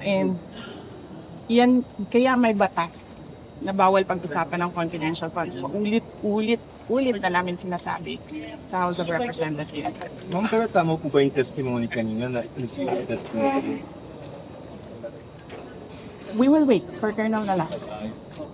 And yan, kaya may batas na bawal pag-usapan ng confidential funds. Ulit na namin sinasabi sa House of Representatives. Ma'am, pero tama po ba yung testimony kanina na insider testimony? We will wait for Colonel na lang.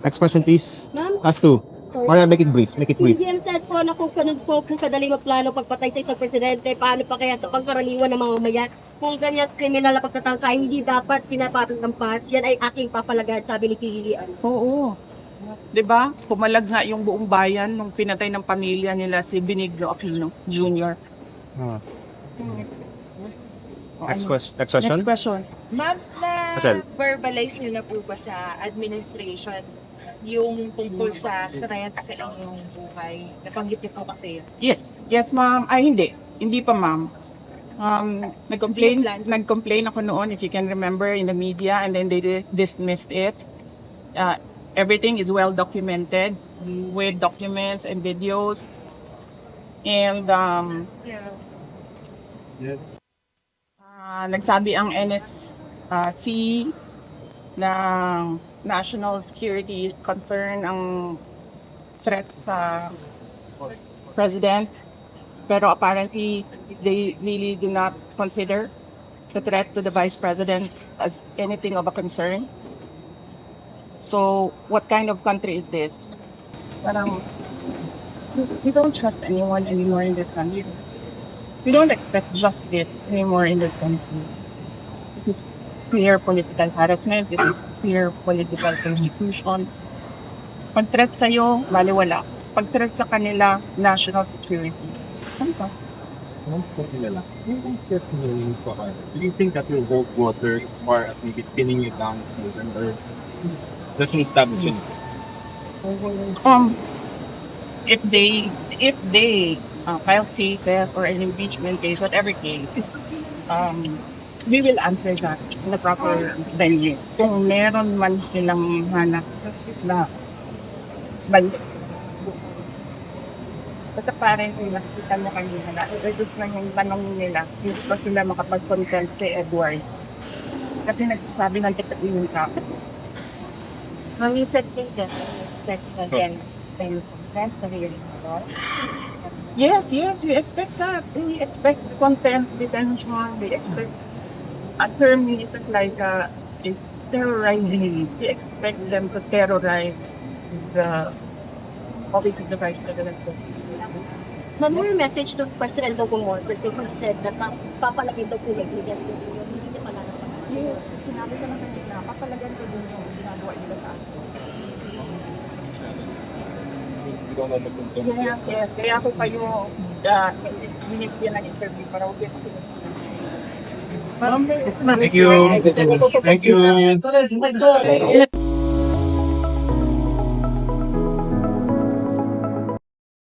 Next question, please. Ma'am? Last two. Or make it brief. Make it brief. Hindi said po na kung ganun po kadali magplano pagpatay sa isang presidente, paano pa kaya sa pangkaraniwan ng mga mamayan? Kung ganyan kriminal na pagtatangka, hindi dapat pinapatong ng pas, yan ay aking papalagad, sabi ni Pilihan. Oo. 'Di ba? Pumalag nga yung buong bayan nung pinatay ng pamilya nila si Benigno Aquino Jr. Next question. Next question. Ma'am, Marcel. na-verbalize niyo na po ba sa administration yung tungkol sa threat sa inyong buhay? Napanggit niyo po kasi yun. Yes. Yes, ma'am. Ay, hindi. Hindi pa, ma'am. Nag-complain ako noon, if you can remember, in the media, and then they dismissed it. Everything is well documented with documents and videos. And nagsabi ang NSC na national security concern ang threat sa president. Pero apparently, they really do not consider the threat to the vice president as anything of a concern. So, what kind of country is this? Parang, we don't trust anyone anymore in this country. We don't expect justice anymore in this country. This is clear political harassment. This is clear political persecution. Pag threat sa'yo, baliwala. Pag threat sa kanila, national security. Ano ba? Ma'am, so kilala. Yung testimony po kayo, do you think that will hold water as far as maybe pinning you down as person or doesn't establish it? If they file cases or an impeachment case, whatever case, we will answer that in the proper venue. Kung meron man silang hanap na balik. Basta parang kung nakikita mo kanina na i-reduce na yung tanong nila, hindi pa sila makapag-content kay Edward. Kasi nagsasabi ng totoo ka. Ma'am, you said this that you expect again kayo content sa hearing mo. Yes, we expect that. We expect content detention. We expect a term isn't like is terrorizing. We expect them to terrorize the office of the Vice President. Ma'am, your message to President Bongbong Marcos, who said na papalagay daw po yung leader, hindi niya palalapas. Yes, sinabi ko naman nila, papalagan ko din yung ginagawa nila sa akin. Yes. Kaya ako kayo binibigyan ng interview para huwag yan ako. Thank you. Thank you.